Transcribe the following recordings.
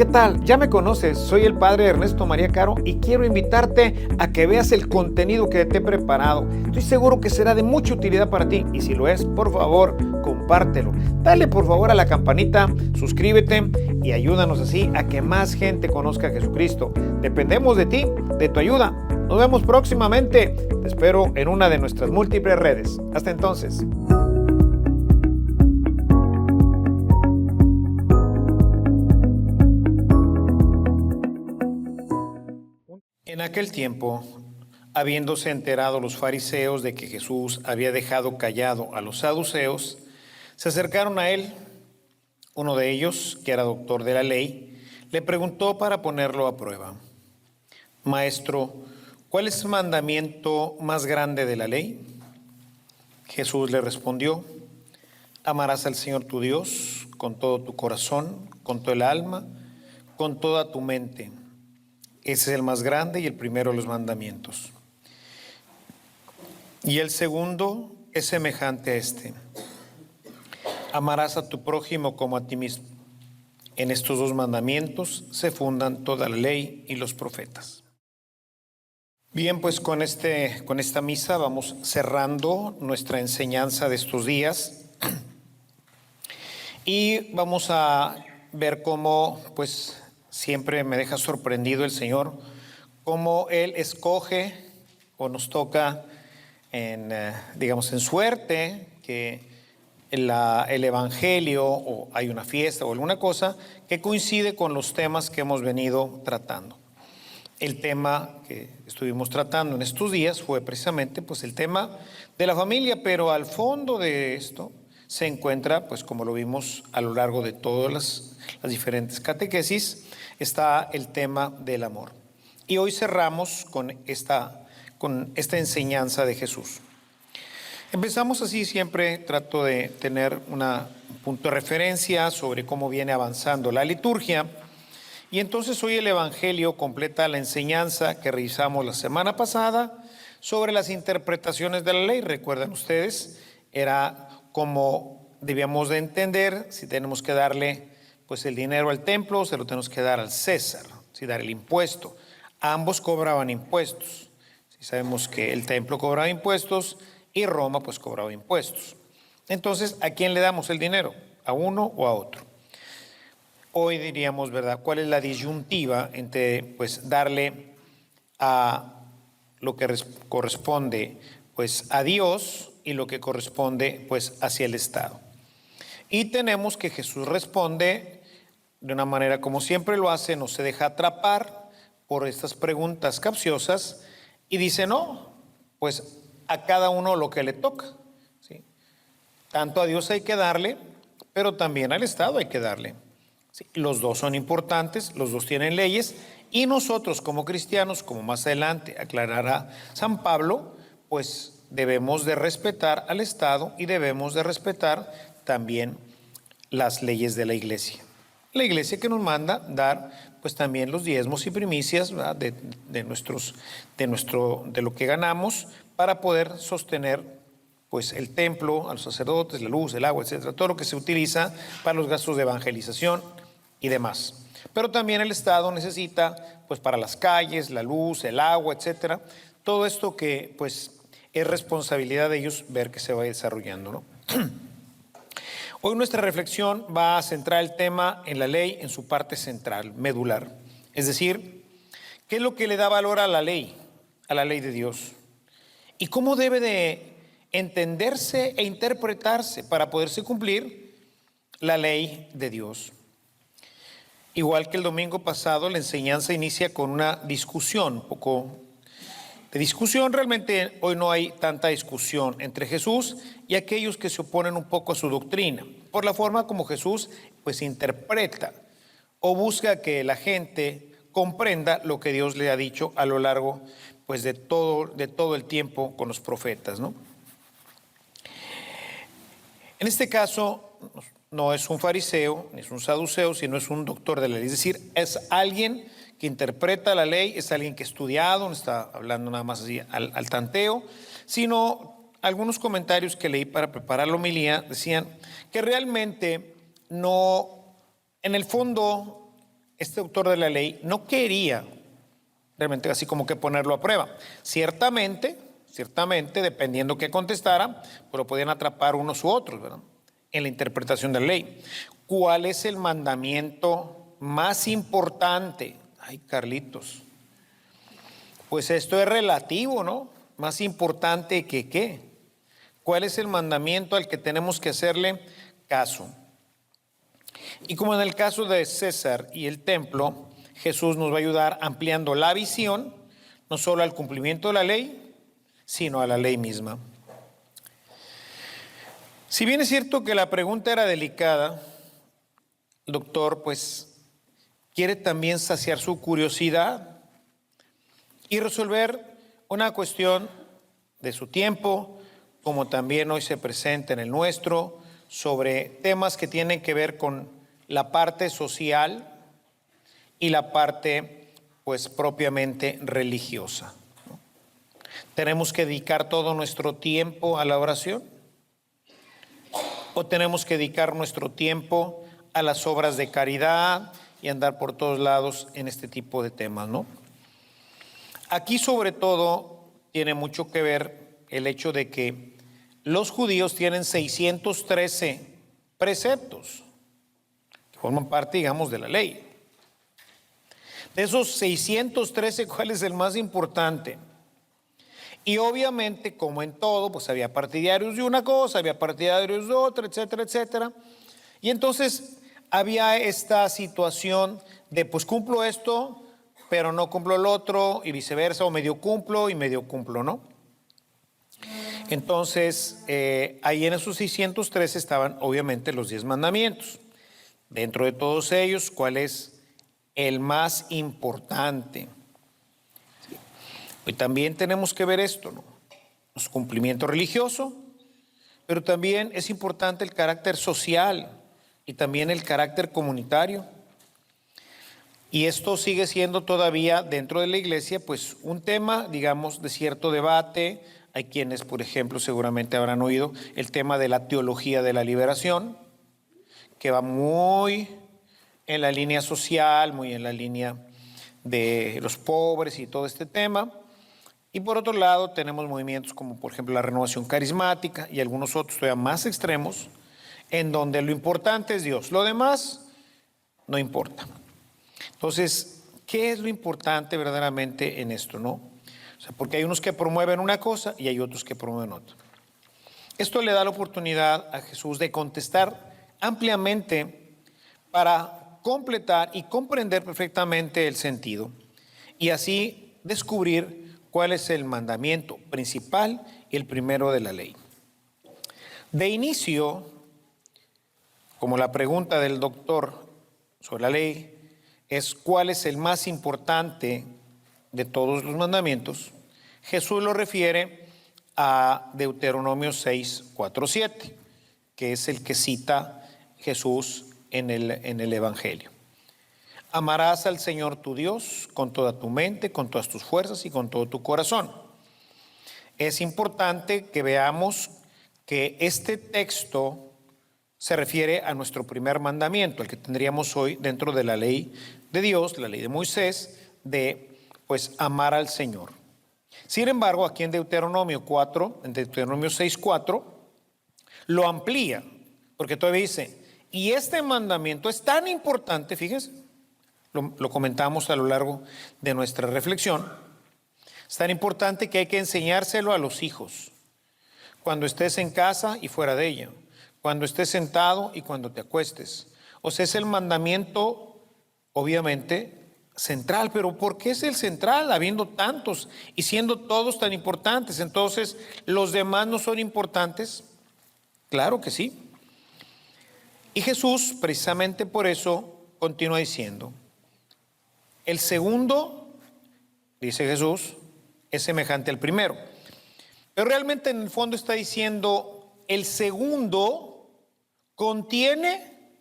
¿Qué tal? Ya me conoces, soy el padre Ernesto María Caro y quiero invitarte a que veas el contenido que te he preparado. Estoy seguro que será de mucha utilidad para ti y si lo es, por favor, compártelo. Dale por favor a la campanita, suscríbete y ayúdanos así a que más gente conozca a Jesucristo. Dependemos de ti, de tu ayuda. Nos vemos próximamente. Te espero en una de nuestras múltiples redes. Hasta entonces. En aquel tiempo, habiéndose enterado los fariseos de que Jesús había dejado callado a los saduceos, se acercaron a él. Uno de ellos, que era doctor de la ley, le preguntó para ponerlo a prueba: Maestro, ¿cuál es el mandamiento más grande de la ley? Jesús le respondió: Amarás al Señor tu Dios con todo tu corazón, con todo el alma, con toda tu mente. Ese es el más grande y el primero de los mandamientos. Y el segundo es semejante a este: amarás a tu prójimo como a ti mismo. En estos dos mandamientos se fundan toda la ley y los profetas. Bien, pues con esta misa vamos cerrando nuestra enseñanza de estos días y vamos a ver cómo, pues siempre me deja sorprendido el Señor, cómo Él escoge o nos toca en suerte que el Evangelio o hay una fiesta o alguna cosa que coincide con los temas que hemos venido tratando. El tema que estuvimos tratando en estos días fue precisamente pues el tema de la familia, pero al fondo de esto se encuentra, pues como lo vimos a lo largo de todas las diferentes catequesis, está el tema del amor. Y hoy cerramos con esta enseñanza de Jesús. Empezamos así, siempre trato de tener un punto de referencia sobre cómo viene avanzando la liturgia. Y entonces hoy el Evangelio completa la enseñanza que revisamos la semana pasada sobre las interpretaciones de la ley. Recuerdan ustedes, era como debíamos de entender si tenemos que darle pues el dinero al templo, se lo tenemos que dar al César, si dar el impuesto. Ambos cobraban impuestos. Si sabemos que el templo cobraba impuestos y Roma pues cobraba impuestos. Entonces, ¿a quién le damos el dinero? ¿A uno o a otro? Hoy diríamos, ¿verdad?, ¿cuál es la disyuntiva entre pues darle a lo que corresponde pues a Dios y lo que corresponde pues hacia el Estado? Y tenemos que Jesús responde de una manera como siempre lo hace, no se deja atrapar por estas preguntas capciosas y dice: no, pues a cada uno lo que le toca, ¿sí? Tanto a Dios hay que darle, pero también al Estado hay que darle. Sí, los dos son importantes, los dos tienen leyes y nosotros como cristianos, como más adelante aclarará San Pablo, pues debemos de respetar al Estado y debemos de respetar también las leyes de la Iglesia. La Iglesia que nos manda dar pues también los diezmos y primicias de lo que ganamos para poder sostener pues el templo, a los sacerdotes, la luz, el agua, etcétera, todo lo que se utiliza para los gastos de evangelización y demás. Pero también el Estado necesita pues para las calles, la luz, el agua, etcétera, todo esto que pues es responsabilidad de ellos ver que se va desarrollando, ¿no? Hoy nuestra reflexión va a centrar el tema en la ley en su parte central, medular. Es decir, ¿qué es lo que le da valor a la ley de Dios? ¿Y cómo debe de entenderse e interpretarse para poderse cumplir la ley de Dios? Igual que el domingo pasado, la enseñanza inicia con una discusión, un poco de discusión. Realmente hoy no hay tanta discusión entre Jesús y aquellos que se oponen un poco a su doctrina, por la forma como Jesús pues interpreta o busca que la gente comprenda lo que Dios le ha dicho a lo largo pues de todo el tiempo con los profetas, ¿no? En este caso no es un fariseo, ni es un saduceo, sino es un doctor de la ley, es decir, es alguien que interpreta la ley, es alguien que ha estudiado, no está hablando nada más así al tanteo, sino algunos comentarios que leí para preparar la homilía decían que realmente no, en el fondo, este autor de la ley no quería realmente así como que ponerlo a prueba. Ciertamente, dependiendo qué contestara, pues lo podían atrapar unos u otros, ¿verdad? En la interpretación de la ley. ¿Cuál es el mandamiento más importante? Ay, Carlitos. Pues esto es relativo, ¿no? Más importante que qué. ¿Cuál es el mandamiento al que tenemos que hacerle caso? Y como en el caso de César y el templo, Jesús nos va a ayudar ampliando la visión, no solo al cumplimiento de la ley, sino a la ley misma. Si bien es cierto que la pregunta era delicada, el doctor pues quiere también saciar su curiosidad y resolver una cuestión de su tiempo, como también hoy se presenta en el nuestro, sobre temas que tienen que ver con la parte social y la parte pues propiamente religiosa. ¿Tenemos que dedicar todo nuestro tiempo a la oración? ¿O tenemos que dedicar nuestro tiempo a las obras de caridad y andar por todos lados en este tipo de temas, ¿no? Aquí sobre todo tiene mucho que ver el hecho de que los judíos tienen 613 preceptos que forman parte, digamos, de la ley. De esos 613, ¿cuál es el más importante? Y obviamente, como en todo, pues había partidarios de una cosa, había partidarios de otra, etcétera, etcétera. Y entonces había esta situación de, pues cumplo esto, pero no cumplo el otro, y viceversa, o medio cumplo y medio cumplo, ¿no? Entonces, ahí en esos 613 estaban obviamente los 10 mandamientos. Dentro de todos ellos, ¿cuál es el más importante? Y también tenemos que ver esto, ¿no? Los cumplimientos religiosos, pero también es importante el carácter social y también el carácter comunitario. Y esto sigue siendo todavía dentro de la iglesia, pues un tema, digamos, de cierto debate. Hay quienes, por ejemplo, seguramente habrán oído el tema de la teología de la liberación, que va muy en la línea social, muy en la línea de los pobres y todo este tema. Y por otro lado tenemos movimientos como por ejemplo la renovación carismática y algunos otros todavía más extremos, en donde lo importante es Dios, lo demás no importa. Entonces, ¿qué es lo importante verdaderamente en esto, no? O sea, porque hay unos que promueven una cosa y hay otros que promueven otra. Esto le da la oportunidad a Jesús de contestar ampliamente para completar y comprender perfectamente el sentido y así descubrir cuál es el mandamiento principal y el primero de la ley. De inicio, como la pregunta del doctor sobre la ley es cuál es el más importante de todos los mandamientos, Jesús lo refiere a Deuteronomio 6, 4, 7, que es el que cita Jesús en el Evangelio. Amarás al Señor tu Dios con toda tu mente, con todas tus fuerzas y con todo tu corazón. Es importante que veamos que este texto se refiere a nuestro primer mandamiento, el que tendríamos hoy dentro de la ley de Dios, la ley de Moisés, de pues amar al Señor. Sin embargo, aquí en Deuteronomio 4, en Deuteronomio 6, 4, lo amplía, porque todavía dice, y este mandamiento es tan importante, fíjense, lo comentamos a lo largo de nuestra reflexión, es tan importante que hay que enseñárselo a los hijos, cuando estés en casa y fuera de ella, cuando estés sentado y cuando te acuestes. O sea, es el mandamiento, obviamente, central, pero ¿por qué es el central, habiendo tantos y siendo todos tan importantes? Entonces, ¿los demás no son importantes? Claro que sí. Y Jesús, precisamente por eso, continúa diciendo, el segundo, dice Jesús, es semejante al primero. Pero realmente en el fondo está diciendo, el segundo contiene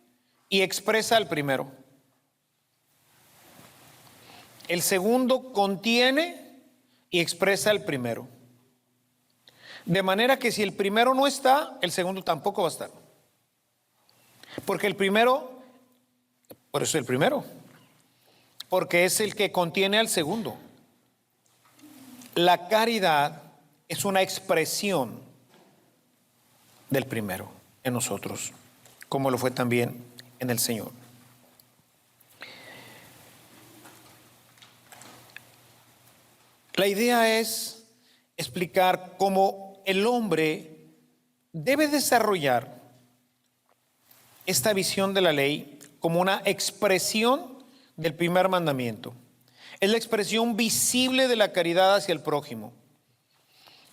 y expresa al primero. El segundo contiene y expresa al primero. De manera que si el primero no está, el segundo tampoco va a estar. Porque el primero, por eso el primero. porque es el que contiene al segundo. La caridad es una expresión del primero en nosotros, como lo fue también en el Señor. La idea es explicar cómo el hombre debe desarrollar esta visión de la ley como una expresión del primer mandamiento. Es la expresión visible de la caridad hacia el prójimo.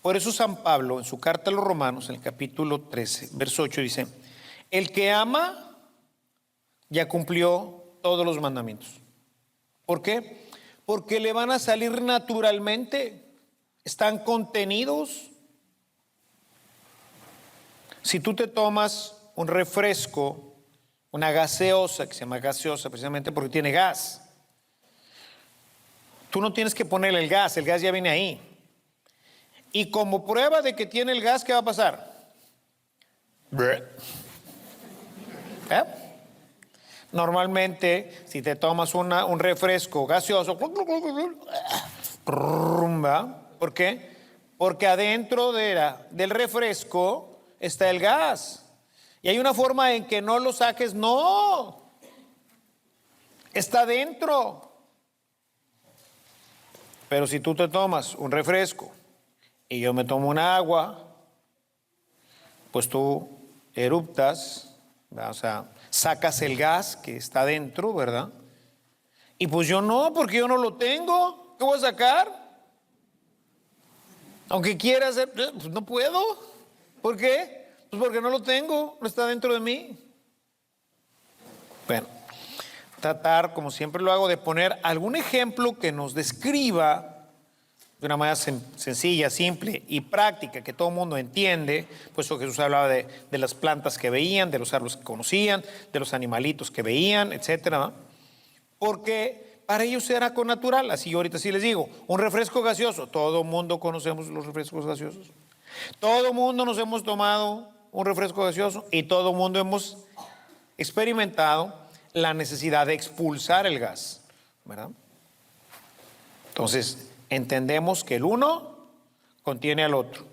Por eso San Pablo, en su carta a los Romanos, en el capítulo 13, verso 8, dice: el que ama ya cumplió todos los mandamientos. ¿Por qué? Porque le van a salir naturalmente, están contenidos. Si tú te tomas un refresco, una gaseosa, que se llama gaseosa precisamente porque tiene gas, tú no tienes que ponerle el gas ya viene ahí. Y como prueba de que tiene el gas, ¿qué va a pasar? ¿Eh? Normalmente, si te tomas un refresco gaseoso, ¿por qué? Porque adentro del refresco está el gas. Y hay una forma en que no lo saques, no. Está dentro. Pero si tú te tomas un refresco y yo me tomo un agua, pues tú eruptas, ¿verdad? O sea, sacas el gas que está dentro, ¿verdad? Y pues yo no, porque yo no lo tengo. ¿Qué voy a sacar? Aunque quiera hacer, pues no puedo. ¿Por qué? Pues porque no lo tengo, no está dentro de mí. Bueno, tratar, como siempre lo hago, de poner algún ejemplo que nos describa de una manera sencilla, simple y práctica, que todo el mundo entiende. Pues Jesús hablaba de las plantas que veían, de los árboles que conocían, de los animalitos que veían, etcétera, ¿no? Porque para ellos era con natural. Así yo ahorita sí les digo, un refresco gaseoso, todo el mundo conocemos los refrescos gaseosos. Todo el mundo nos hemos tomado un refresco gaseoso y todo el mundo hemos experimentado la necesidad de expulsar el gas, ¿verdad? Entonces, entendemos que el uno contiene al otro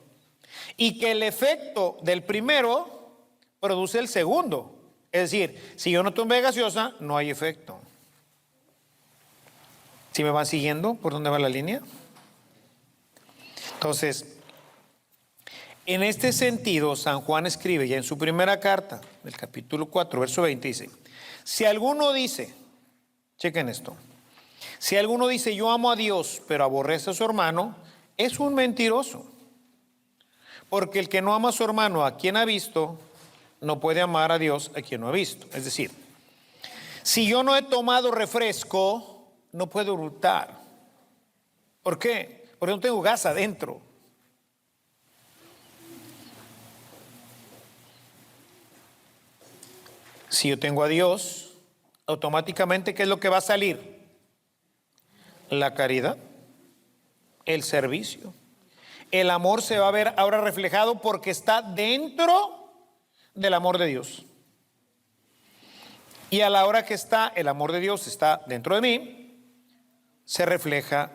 y que el efecto del primero produce el segundo. Es decir, si yo no tomé gaseosa, no hay efecto. ¿Sí me van siguiendo por dónde va la línea? Entonces, en este sentido, San Juan escribe ya en su primera carta, del capítulo 4, verso 20, dice: si alguno dice, chequen esto, si alguno dice yo amo a Dios, pero aborrece a su hermano, es un mentiroso. Porque el que no ama a su hermano a quien ha visto, no puede amar a Dios a quien no ha visto. Es decir, si yo no he tomado refresco, no puedo eructar. ¿Por qué? Porque no tengo gas adentro. Si yo tengo a Dios, automáticamente, ¿qué es lo que va a salir? La caridad, el servicio. El amor se va a ver ahora reflejado porque está dentro del amor de Dios. Y a la hora que está el amor de Dios está dentro de mí, se refleja,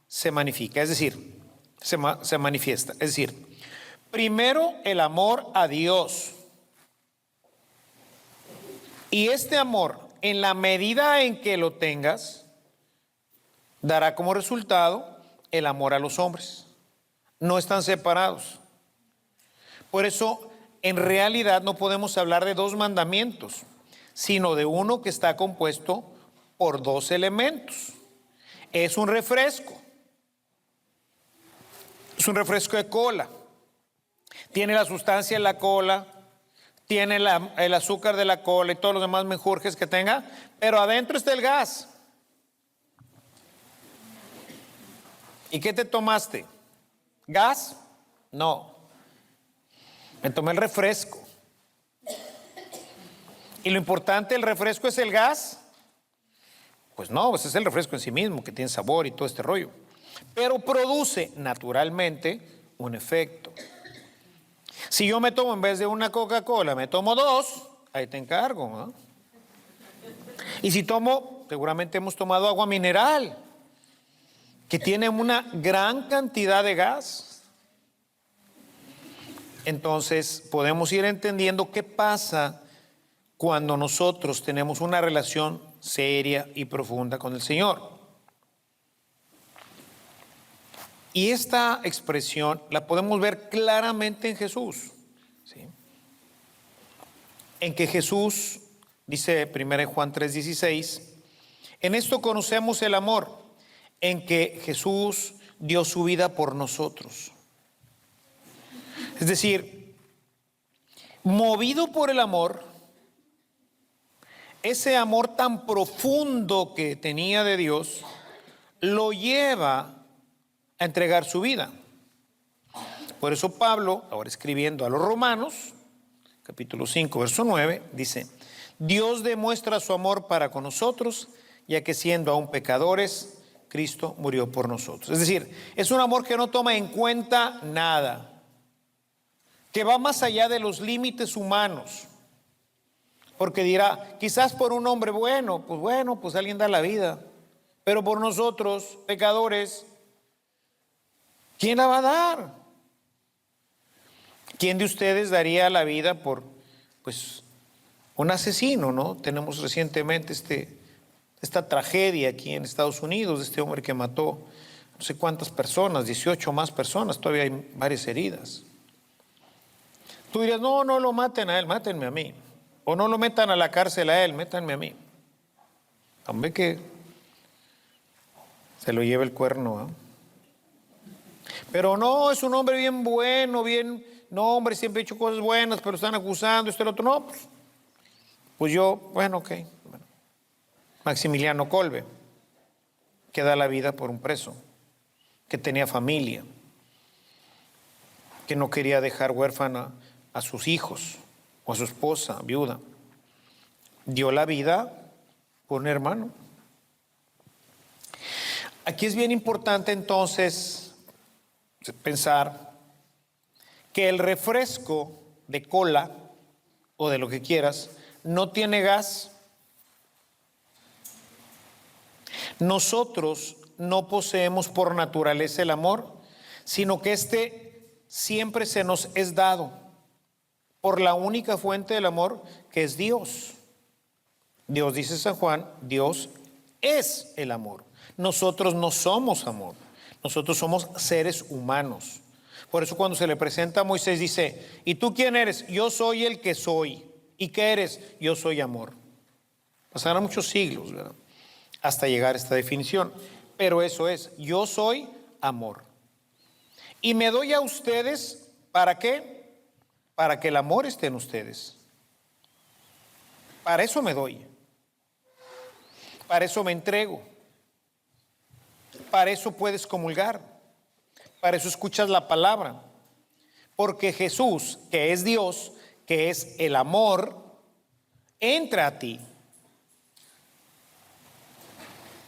se magnifica, es decir, se manifiesta. Es decir, primero el amor a Dios. Y este amor, en la medida en que lo tengas, dará como resultado el amor a los hombres. No están separados. Por eso, en realidad no podemos hablar de dos mandamientos, sino de uno que está compuesto por dos elementos. Es un refresco. Es un refresco de cola. Tiene la sustancia en la cola, tiene el azúcar de la cola y todos los demás menjurjes que tenga, pero adentro está el gas. ¿Y qué te tomaste? ¿Gas? No. Me tomé el refresco. ¿Y lo importante del refresco es el gas? Pues no, pues es el refresco en sí mismo, que tiene sabor y todo este rollo. Pero produce naturalmente un efecto. Si yo me tomo, en vez de una Coca-Cola, me tomo dos, ahí te encargo, ¿no? Y si tomo seguramente hemos tomado agua mineral, que tiene una gran cantidad de gas. Entonces podemos ir entendiendo qué pasa cuando nosotros tenemos una relación seria y profunda con el Señor. Y esta expresión la podemos ver claramente en Jesús, ¿sí? En que Jesús, dice 1 Juan 3:16, en esto conocemos el amor, en que Jesús dio su vida por nosotros. Es decir, movido por el amor, ese amor tan profundo que tenía de Dios, lo lleva a entregar su vida. Por eso Pablo, ahora escribiendo a los Romanos, capítulo 5, verso 9, dice, Dios demuestra su amor para con nosotros, ya que siendo aún pecadores, Cristo murió por nosotros. Es decir, es un amor que no toma en cuenta nada, que va más allá de los límites humanos. Porque dirá, quizás por un hombre bueno, pues alguien da la vida. Pero por nosotros, pecadores, ¿quién la va a dar? ¿Quién de ustedes daría la vida por, un asesino, ¿no? Tenemos recientemente esta tragedia aquí en Estados Unidos, de este hombre que mató no sé cuántas personas, 18 más personas, todavía hay varias heridas. Tú dirías, no lo maten a él, mátenme a mí. O no lo metan a la cárcel a él, métanme a mí. Hombre, que se lo lleve el cuerno, ¿eh? Pero no, es un hombre bien bueno, no, hombre, siempre ha hecho cosas buenas, pero están acusando, el otro. No, pues yo, ok. Bueno. Maximiliano Kolbe, que da la vida por un preso, que tenía familia, que no quería dejar huérfana a sus hijos o a su esposa, viuda. Dio la vida por un hermano. Aquí es bien importante entonces pensar que el refresco de cola o de lo que quieras no tiene gas. Nosotros no poseemos por naturaleza el amor, sino que siempre se nos es dado por la única fuente del amor, que es Dios. Dios, dice San Juan, Dios es el amor. Nosotros no somos amor, nosotros somos seres humanos. Por eso cuando se le presenta a Moisés dice, ¿y tú quién eres? Yo soy el que soy. ¿Y qué eres? Yo soy amor. Pasarán muchos siglos, ¿verdad?, hasta llegar a esta definición. Pero eso es, yo soy amor. Y me doy a ustedes, ¿para qué? Para que el amor esté en ustedes. Para eso me doy. Para eso me entrego. Para eso puedes comulgar. Para eso escuchas la palabra. Porque Jesús, que es Dios, que es el amor, entra a ti.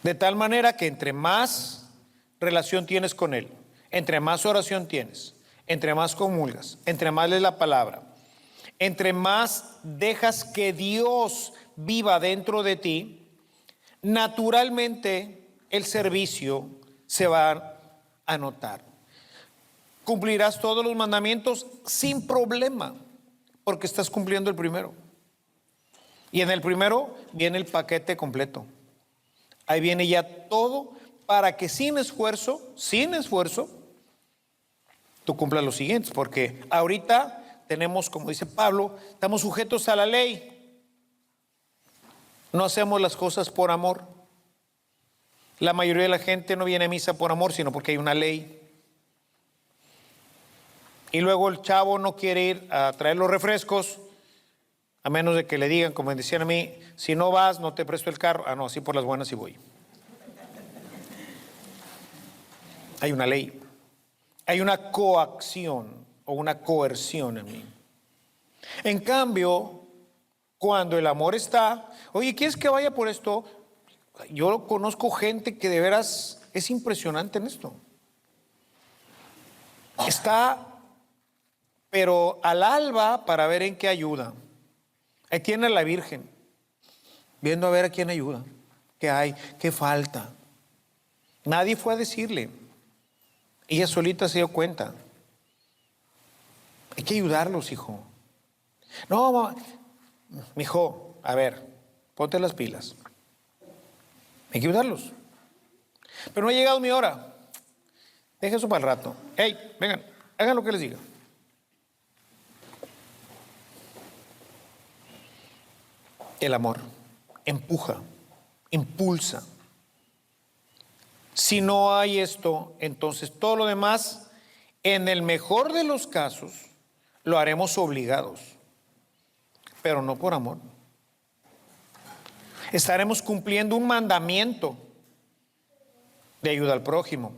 De tal manera que entre más relación tienes con Él, entre más oración tienes, entre más comulgas, entre más lees la palabra, entre más dejas que Dios viva dentro de ti, naturalmente el servicio se va a notar. Cumplirás todos los mandamientos sin problema, porque estás cumpliendo el primero. Y en el primero viene el paquete completo. Ahí viene ya todo para que sin esfuerzo, tú cumplas los siguientes. Porque ahorita tenemos, como dice Pablo, estamos sujetos a la ley. No hacemos las cosas por amor. La mayoría de la gente no viene a misa por amor, sino porque hay una ley. Y luego el chavo no quiere ir a traer los refrescos, a menos de que le digan, como me decían a mí, si no vas, no te presto el carro. No, así por las buenas sí voy. Hay una ley. Hay una coacción o una coerción en mí. En cambio, cuando el amor está, oye, ¿quieres que vaya por esto? Yo conozco gente que de veras es impresionante en esto. Está, pero al alba para ver en qué ayuda. Ahí tiene a la Virgen, viendo a ver a quién ayuda. ¿Qué hay? ¿Qué falta? Nadie fue a decirle. Ella solita se dio cuenta. Hay que ayudarlos, hijo. No, mamá, mijo, a ver, ponte las pilas. Hay que ayudarlos. Pero no ha llegado mi hora. Deja eso para el rato. Hey, vengan, hagan lo que les diga. El amor empuja, impulsa. Si no hay esto, entonces todo lo demás, en el mejor de los casos, lo haremos obligados, pero no por amor. Estaremos cumpliendo un mandamiento de ayuda al prójimo,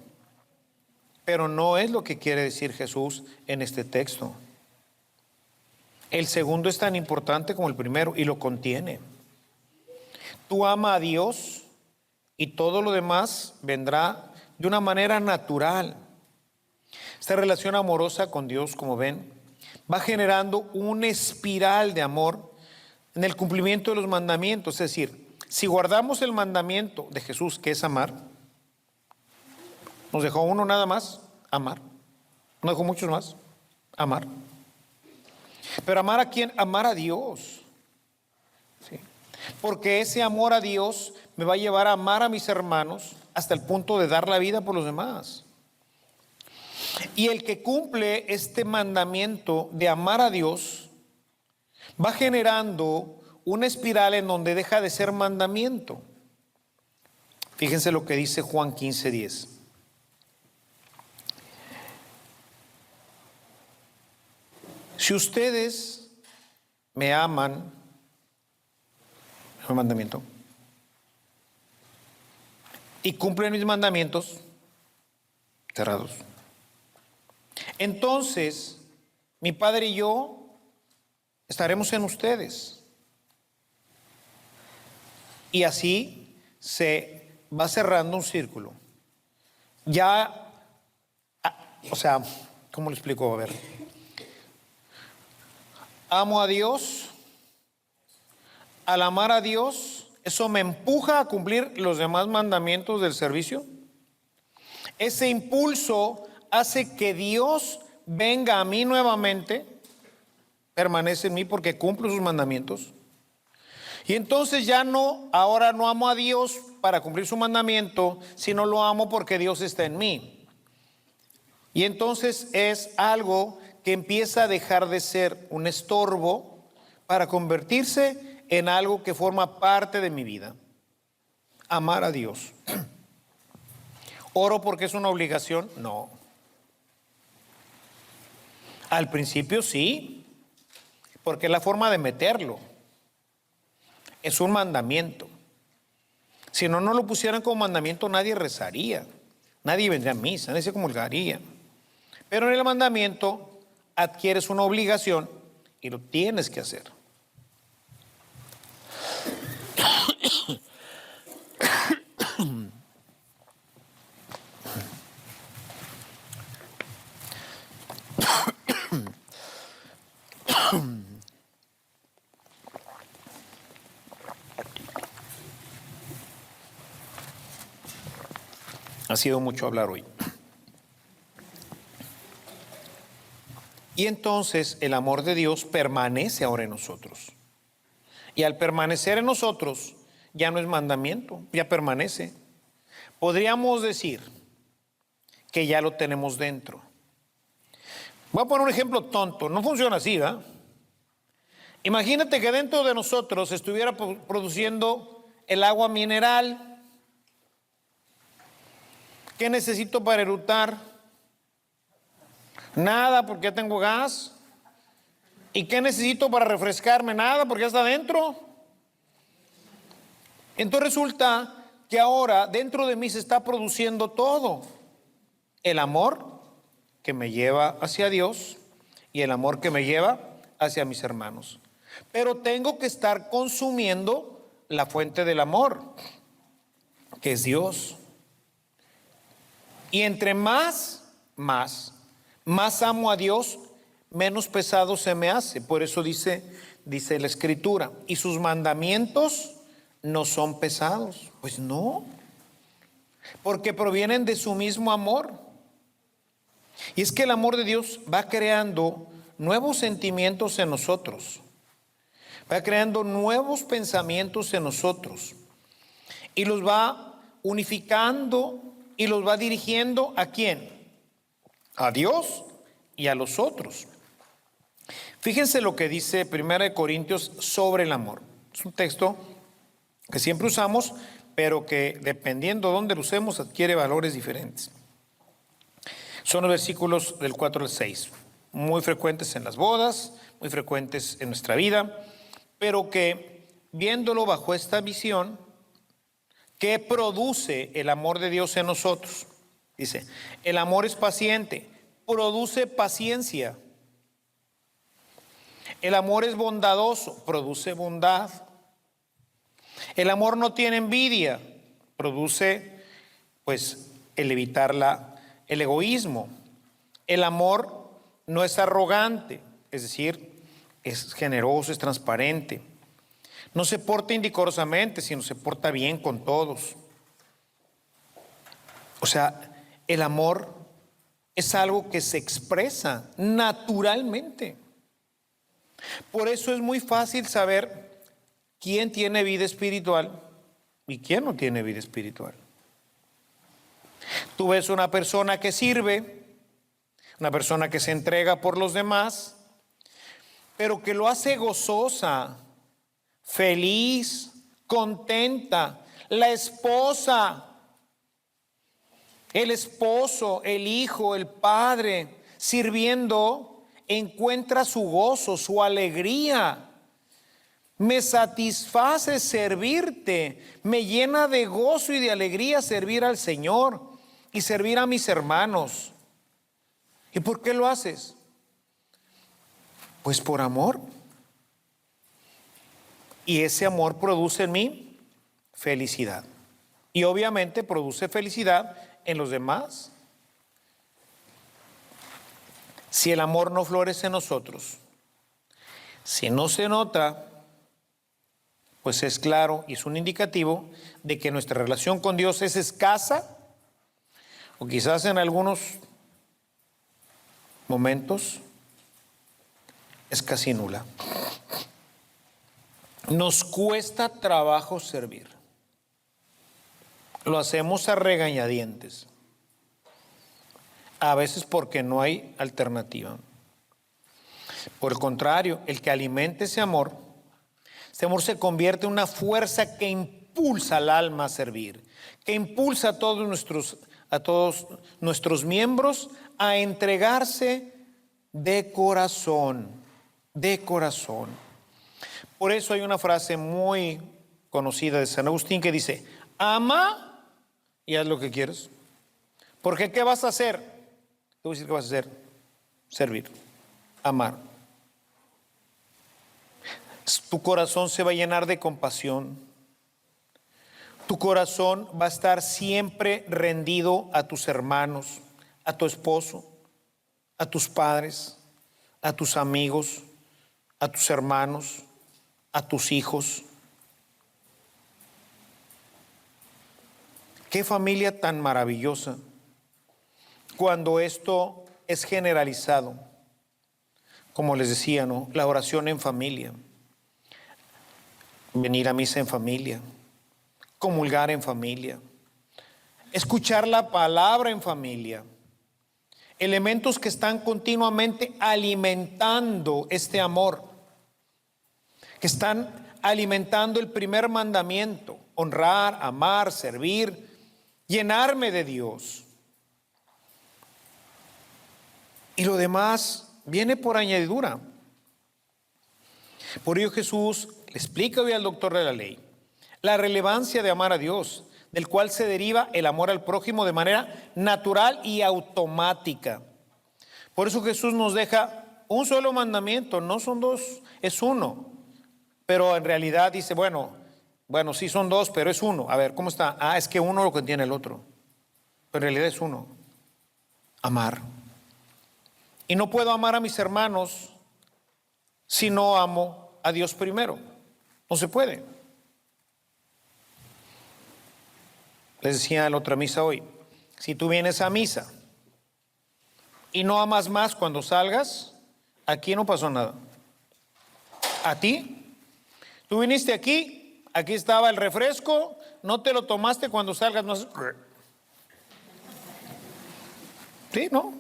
pero no es lo que quiere decir Jesús en este texto. El segundo es tan importante como el primero y lo contiene. Tú ama a Dios y todo lo demás vendrá de una manera natural. Esta relación amorosa con Dios, como ven, va generando una espiral de amor en el cumplimiento de los mandamientos. Es decir, si guardamos el mandamiento de Jesús, que es amar, nos dejó uno nada más, amar. No dejó muchos más, amar. Pero amar a quién? Amar a Dios. ¿Sí? Porque ese amor a Dios me va a llevar a amar a mis hermanos hasta el punto de dar la vida por los demás. Y el que cumple este mandamiento de amar a Dios va generando una espiral en donde deja de ser mandamiento. Fíjense lo que dice Juan 15:10. Si ustedes me aman, el mandamiento, y cumplen mis mandamientos, cerrados, entonces mi Padre y yo estaremos en ustedes. Y así se va cerrando un círculo. Ya, o sea, ¿cómo lo explico? A ver. Amo a Dios. Al amar a Dios, eso me empuja a cumplir los demás mandamientos del servicio. Ese impulso hace que Dios venga a mí nuevamente, permanece en mí porque cumplo sus mandamientos. Y entonces ya no, ahora no amo a Dios para cumplir su mandamiento, sino lo amo porque Dios está en mí. Y entonces es algo que empieza a dejar de ser un estorbo para convertirse en algo que forma parte de mi vida. Amar a Dios. ¿Oro porque es una obligación? No. Al principio sí, porque es la forma de meterlo. Es un mandamiento. Si no lo pusieran como mandamiento, nadie rezaría, nadie vendría a misa, nadie se comulgaría. Pero en el mandamiento adquieres una obligación y lo tienes que hacer. Ha sido mucho hablar hoy. Y entonces el amor de Dios permanece ahora en nosotros. Y al permanecer en nosotros, ya no es mandamiento, ya permanece. Podríamos decir que ya lo tenemos dentro. Voy a poner un ejemplo tonto, no funciona así, ¿verdad? Imagínate que dentro de nosotros estuviera produciendo el agua mineral. ¿Qué necesito para eructar? Nada, porque ya tengo gas. ¿Y qué necesito para refrescarme? Nada, porque ya está dentro. Entonces resulta que ahora dentro de mí se está produciendo todo. El amor que me lleva hacia Dios y el amor que me lleva hacia mis hermanos. Pero tengo que estar consumiendo la fuente del amor, que es Dios. Y entre más amo a Dios, menos pesado se me hace. Por eso dice la Escritura, y sus mandamientos no son pesados. Pues no, porque provienen de su mismo amor. Y es que el amor de Dios va creando nuevos sentimientos en nosotros, va creando nuevos pensamientos en nosotros y los va unificando y los va dirigiendo ¿a quién? A Dios y a los otros. Fíjense lo que dice 1 Corintios sobre el amor. Es un texto que siempre usamos, pero que dependiendo de dónde lo usemos adquiere valores diferentes. Son los versículos del 4 al 6, muy frecuentes en las bodas, muy frecuentes en nuestra vida, pero que viéndolo bajo esta visión, ¿qué produce el amor de Dios en nosotros? Dice, el amor es paciente, produce paciencia. El amor es bondadoso, produce bondad. El amor no tiene envidia, produce pues el evitar el egoísmo. El amor no es arrogante, es decir, es generoso, es transparente. No se porta indecorosamente, sino se porta bien con todos. O sea, el amor es algo que se expresa naturalmente. Por eso es muy fácil saber quién tiene vida espiritual y quién no tiene vida espiritual. Tú ves una persona que sirve, una persona que se entrega por los demás, pero que lo hace gozosa, feliz, contenta. La esposa, el esposo, el hijo, el padre, sirviendo, encuentra su gozo, su alegría. Me satisface servirte, me llena de gozo y de alegría servir al Señor y servir a mis hermanos. ¿Y por qué lo haces? Pues por amor. Y ese amor produce en mí felicidad. Y obviamente produce felicidad en los demás. Si el amor no florece en nosotros, si no se nota, pues es claro y es un indicativo de que nuestra relación con Dios es escasa o quizás en algunos momentos es casi nula. Nos cuesta trabajo servir. Lo hacemos a regañadientes. A veces porque no hay alternativa. Por el contrario, el que alimente ese amor se convierte en una fuerza que impulsa al alma a servir, que impulsa a todos nuestros miembros a entregarse de corazón, de corazón. Por eso hay una frase muy conocida de San Agustín que dice, ama y haz lo que quieres. Porque ¿qué vas a hacer? Te voy a decir qué vas a hacer. Servir, amar. Tu corazón se va a llenar de compasión. Tu corazón va a estar siempre rendido a tus hermanos, a tu esposo, a tus padres, a tus amigos, a tus hermanos, a tus hijos. Qué familia tan maravillosa cuando esto es generalizado. Como les decía, ¿no? La oración en familia, venir a misa en familia, comulgar en familia, escuchar la palabra en familia. Elementos que están continuamente alimentando este amor, que están alimentando el primer mandamiento, honrar, amar, servir, llenarme de Dios. Y lo demás viene por añadidura. Por ello Jesús le explica hoy al doctor de la ley la relevancia de amar a Dios, del cual se deriva el amor al prójimo de manera natural y automática. Por eso Jesús nos deja un solo mandamiento, no son dos, es uno. Pero en realidad dice, bueno, sí son dos, pero es uno. A ver, ¿cómo está? Es que uno lo contiene el otro. Pero en realidad es uno. Amar. Y no puedo amar a mis hermanos si no amo a Dios primero. No se puede. Les decía en la otra misa hoy, si tú vienes a misa y no amas más cuando salgas, aquí no pasó nada. ¿A ti? Tú viniste aquí, aquí estaba el refresco, no te lo tomaste cuando salgas, no haces... Sí, ¿no?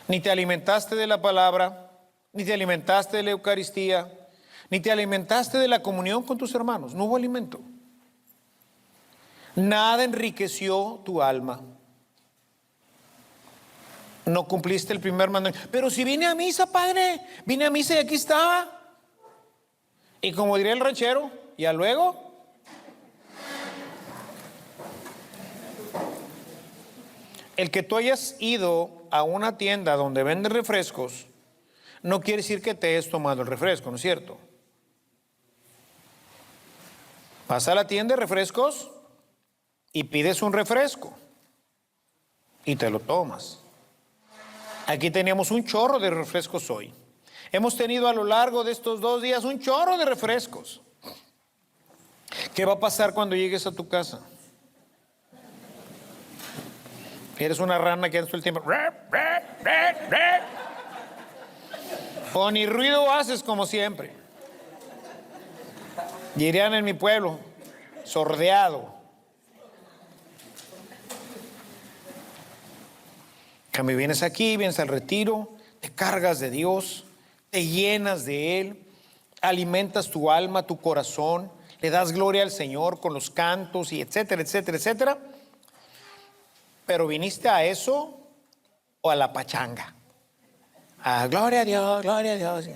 Ni te alimentaste de la palabra, ni te alimentaste de la Eucaristía, ni te alimentaste de la comunión con tus hermanos. No hubo alimento. Nada enriqueció tu alma. No cumpliste el primer mandamiento. Pero si vine a misa, padre, vine a misa y aquí estaba. Y como diría el ranchero, ¿ya luego? El que tú hayas ido a una tienda donde venden refrescos, no quiere decir que te hayas tomado el refresco, ¿no es cierto? Vas a la tienda de refrescos y pides un refresco y te lo tomas. Aquí teníamos un chorro de refrescos hoy. Hemos tenido a lo largo de estos 2 días un chorro de refrescos. ¿Qué va a pasar cuando llegues a tu casa? Eres una rana que anda todo el tiempo. O ni ruido haces como siempre. Dirían en mi pueblo, sordeado. Cuando vienes aquí, vienes al retiro, te cargas de Dios, te llenas de Él, alimentas tu alma, tu corazón, le das gloria al Señor con los cantos y etcétera, etcétera, etcétera. Pero viniste a eso o a la pachanga. Ah, gloria a Dios, gloria a Dios.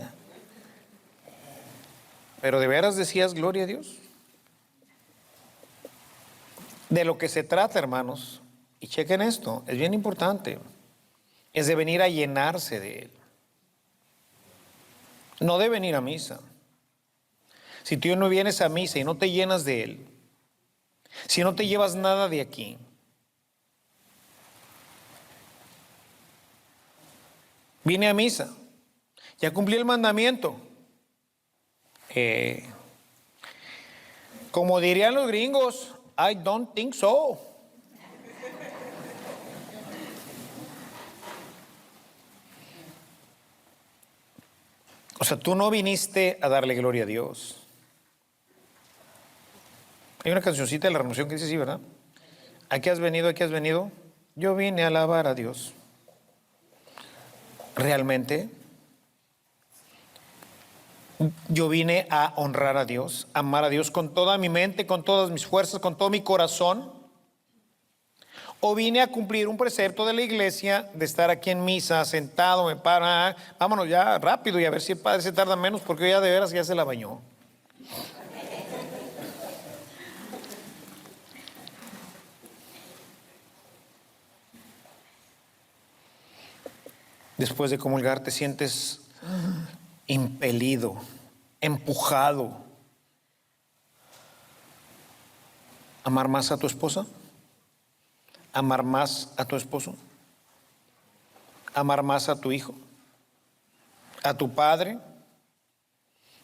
Pero ¿de veras decías gloria a Dios? De lo que se trata, hermanos, y chequen esto, es bien importante, es de venir a llenarse de Él. No de venir a misa. Si tú no vienes a misa y no te llenas de Él, si no te llevas nada de aquí, vine a misa, ya cumplí el mandamiento. Como dirían los gringos, I don't think so. O sea, tú no viniste a darle gloria a Dios. Hay una cancioncita de la Renovación que dice así, ¿verdad? ¿A qué has venido? ¿A qué has venido? Yo vine a alabar a Dios. ¿Realmente? Yo vine a honrar a Dios, amar a Dios con toda mi mente, con todas mis fuerzas, con todo mi corazón. O vine a cumplir un precepto de la iglesia de estar aquí en misa, sentado, me para, vámonos ya rápido y a ver si el padre se tarda menos porque ya de veras ya se la bañó. Después de comulgar te sientes impelido, empujado. ¿Amar más a tu esposa? ¿Amar más a tu esposo? ¿Amar más a tu hijo? ¿A tu padre?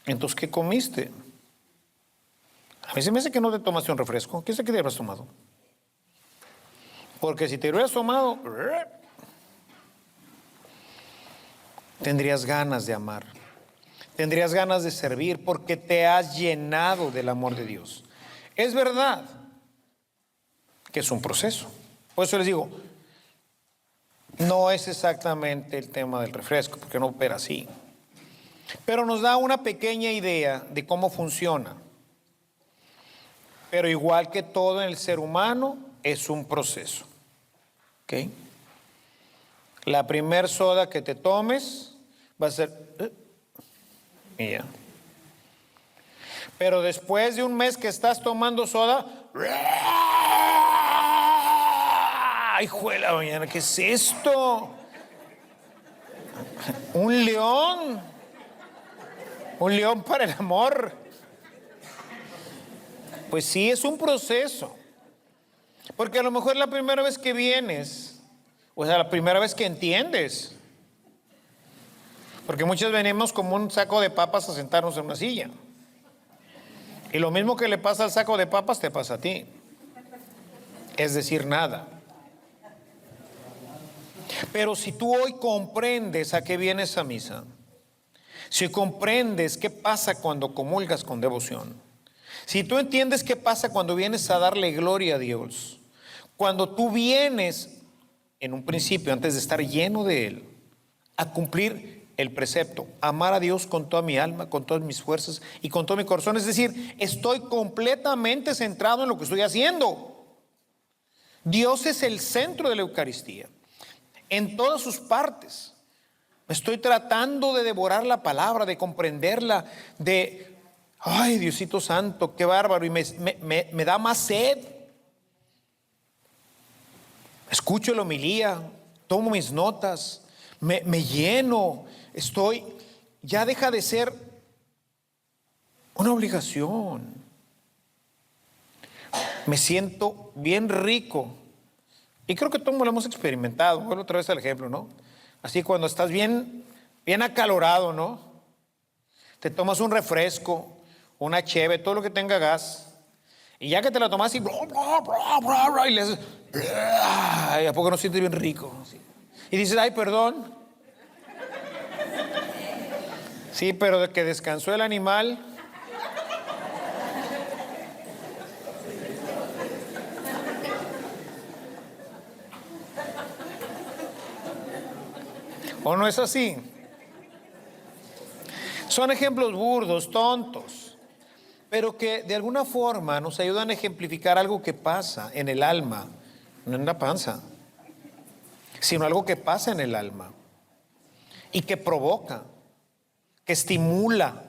Entonces, ¿qué comiste? A mí se me hace que no te tomaste un refresco. ¿Qué sé que te habrás tomado? Porque si te hubieras tomado, tendrías ganas de amar. Tendrías ganas de servir porque te has llenado del amor de Dios. Es verdad que es un proceso. Por eso les digo, no es exactamente el tema del refresco, porque no opera así. Pero nos da una pequeña idea de cómo funciona. Pero igual que todo en el ser humano, es un proceso. ¿Ok? La primer soda que te tomes va a ser... y ya. Pero después de un mes que estás tomando soda... ¡ay, juela mañana! ¿Qué es esto? Un león. Un león para el amor. Pues sí, es un proceso. Porque a lo mejor es la primera vez que vienes. O sea, la primera vez que entiendes. Porque muchos venimos como un saco de papas a sentarnos en una silla. Y lo mismo que le pasa al saco de papas te pasa a ti. es decir, nada. Pero si tú hoy comprendes a qué viene esa misa, si comprendes qué pasa cuando comulgas con devoción, si tú entiendes qué pasa cuando vienes a darle gloria a Dios, cuando tú vienes en un principio, antes de estar lleno de Él, a cumplir el precepto, amar a Dios con toda mi alma, con todas mis fuerzas y con todo mi corazón, es decir, estoy completamente centrado en lo que estoy haciendo. Dios es el centro de la Eucaristía, en todas sus partes. Estoy tratando de devorar la palabra, de comprenderla, ay, Diosito Santo, qué bárbaro, y me da más sed. Escucho la homilía, tomo mis notas, me lleno, ya deja de ser una obligación. Me siento bien rico. Y creo que todos lo hemos experimentado. Vuelvo otra vez al ejemplo, ¿no? Así cuando estás bien acalorado, ¿no? Te tomas un refresco, una cheve, todo lo que tenga gas. Y ya que te la tomas y le haces, ¿a poco no sientes bien rico? Y dices, ay, perdón. Sí, pero de que descansó el animal. ¿O no es así? Son ejemplos burdos, tontos, pero que de alguna forma nos ayudan a ejemplificar algo que pasa en el alma, no en la panza, sino algo que pasa en el alma y que provoca, que estimula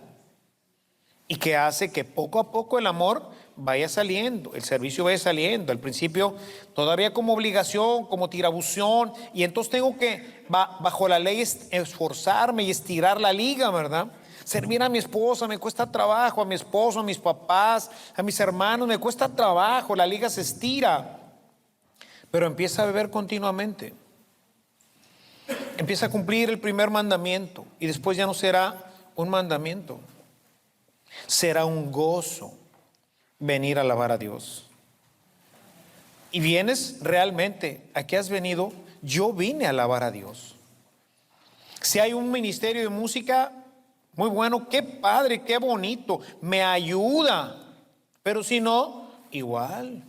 y que hace que poco a poco el amor vaya saliendo, el servicio vaya saliendo. Al principio todavía como obligación, como tirabución, y entonces tengo que, bajo la ley, esforzarme y estirar la liga, ¿verdad? Servir a mi esposa me cuesta trabajo, a mi esposo, a mis papás, a mis hermanos, me cuesta trabajo, la liga se estira, pero empieza a beber continuamente. Empieza a cumplir el primer mandamiento y después ya no será un mandamiento, será un gozo venir a alabar a Dios. Y vienes realmente, ¿a qué has venido? Yo vine a alabar a Dios. Si hay un ministerio de música, muy bueno, qué padre, qué bonito, me ayuda. Pero si no, igual.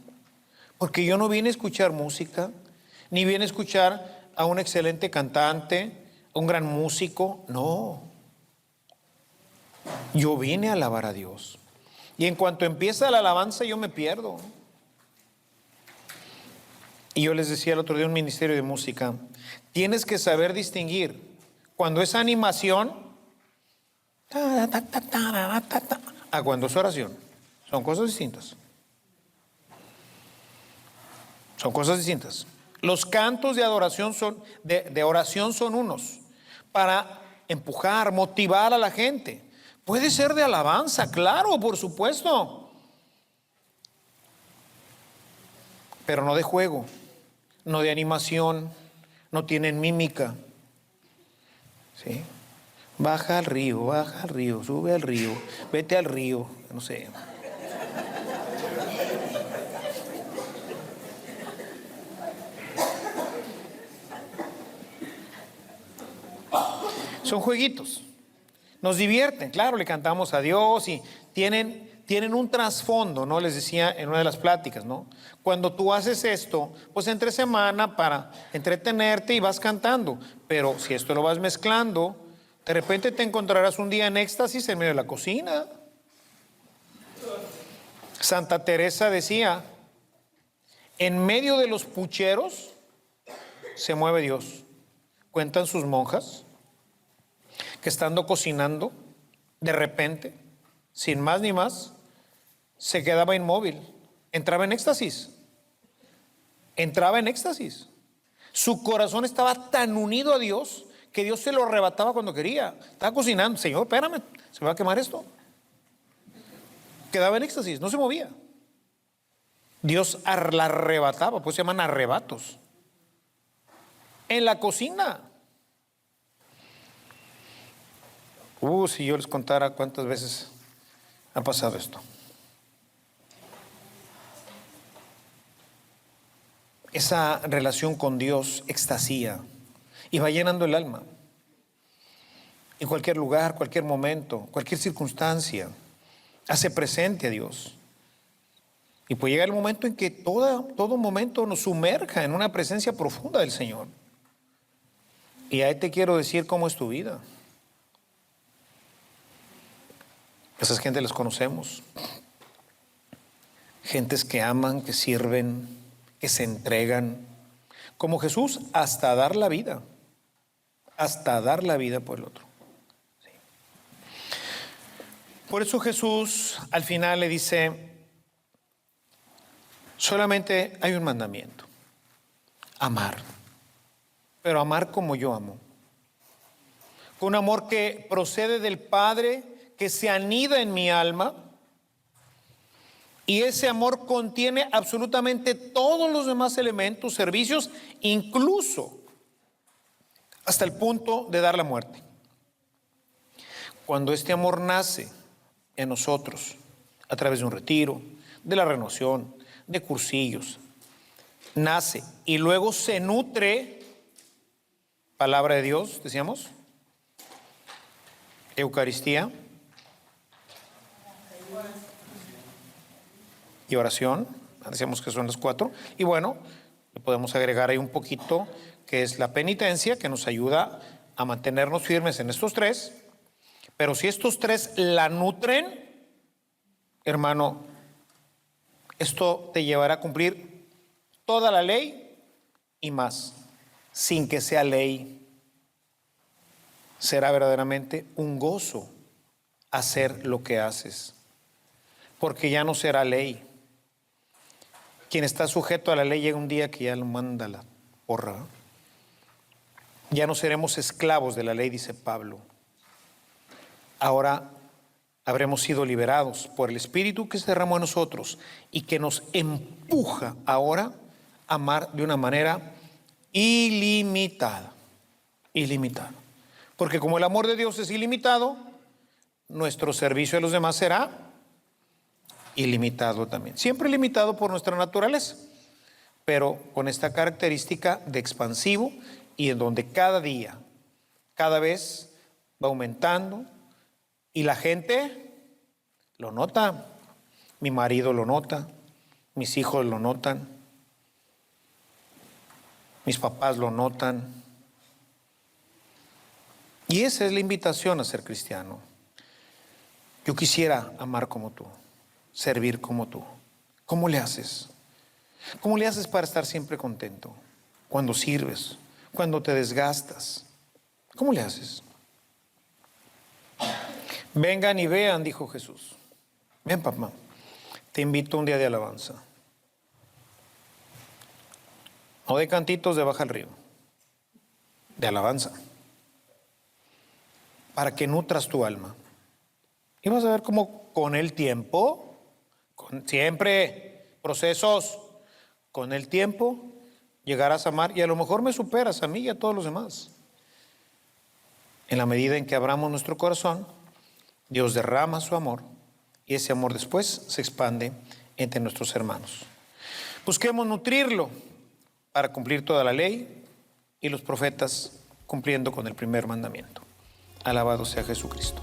Porque yo no vine a escuchar música, ni vine a escuchar a un excelente cantante, a un gran músico, no. Yo vine a alabar a Dios. Y en cuanto empieza la alabanza, yo me pierdo. Y yo les decía el otro día en un ministerio de música, tienes que saber distinguir cuando es animación a cuando es oración. Son cosas distintas. Son cosas distintas. Los cantos de adoración de oración son unos para empujar, motivar a la gente. Puede ser de alabanza, claro, por supuesto, pero no de juego, no de animación, no tienen mímica. ¿Sí? Baja al río, sube al río, vete al río, no sé. Son jueguitos. Nos divierten, claro, le cantamos a Dios y tienen un trasfondo, ¿no? Les decía en una de las pláticas, ¿no? Cuando tú haces esto, pues entre semana para entretenerte y vas cantando. Pero si esto lo vas mezclando, de repente te encontrarás un día en éxtasis en medio de la cocina. Santa Teresa decía, en medio de los pucheros se mueve Dios. Cuentan sus monjas que estando cocinando, de repente, sin más ni más, se quedaba inmóvil, entraba en éxtasis, Su corazón estaba tan unido a Dios que Dios se lo arrebataba cuando quería. Estaba cocinando, Señor, espérame, se me va a quemar esto. Quedaba en éxtasis, no se movía. Dios la arrebataba, pues se llaman arrebatos. En la cocina. Si yo les contara cuántas veces ha pasado esto. esa relación con Dios extasía y va llenando el alma. En cualquier lugar, cualquier momento, cualquier circunstancia, hace presente a Dios. Y puede llegar el momento en que todo momento nos sumerja en una presencia profunda del Señor. Y ahí te quiero decir cómo es tu vida. Esas gentes las conocemos. Gentes que aman, que sirven, que se entregan, como Jesús, hasta dar la vida por el otro. Sí. Por eso Jesús al final le dice, solamente hay un mandamiento, amar, pero amar como yo amo, con un amor que procede del Padre, que se anida en mi alma. Y ese amor contiene absolutamente todos los demás elementos, servicios, incluso hasta el punto de dar la muerte. Cuando este amor nace en nosotros, a través de un retiro, de la renovación, de cursillos, nace y luego se nutre, palabra de Dios, decíamos, Eucaristía y oración, decíamos que son las 4, y bueno, le podemos agregar ahí un poquito, que es la penitencia, que nos ayuda a mantenernos firmes en estos 3, pero si estos 3 la nutren, hermano, esto te llevará a cumplir toda la ley y más, sin que sea ley. Será verdaderamente un gozo hacer lo que haces, porque ya no será ley. Quien está sujeto a la ley llega un día que ya lo manda la porra. Ya no seremos esclavos de la ley, dice Pablo. Ahora habremos sido liberados por el Espíritu que se derramó en nosotros y que nos empuja ahora a amar de una manera ilimitada. Ilimitada. Porque como el amor de Dios es ilimitado, nuestro servicio a los demás será ilimitado también. Siempre limitado por nuestra naturaleza, pero con esta característica de expansivo y en donde cada día, cada vez va aumentando y la gente lo nota. Mi marido lo nota, mis hijos lo notan, mis papás lo notan. Y esa es la invitación a ser cristiano. Yo quisiera amar como tú, servir como tú. ¿Cómo le haces? ¿Cómo le haces para estar siempre contento? Cuando sirves, cuando te desgastas. ¿Cómo le haces? Vengan y vean, dijo Jesús. Ven, papá, te invito un día de alabanza. No de cantitos de Baja al Río, de alabanza. Para que nutras tu alma. Y vas a ver cómo con el tiempo, con siempre procesos, con el tiempo llegarás a amar y a lo mejor me superas a mí y a todos los demás. En la medida en que abramos nuestro corazón, Dios derrama su amor y ese amor después se expande entre nuestros hermanos. Busquemos nutrirlo para cumplir toda la ley y los profetas cumpliendo con el primer mandamiento. Alabado sea Jesucristo.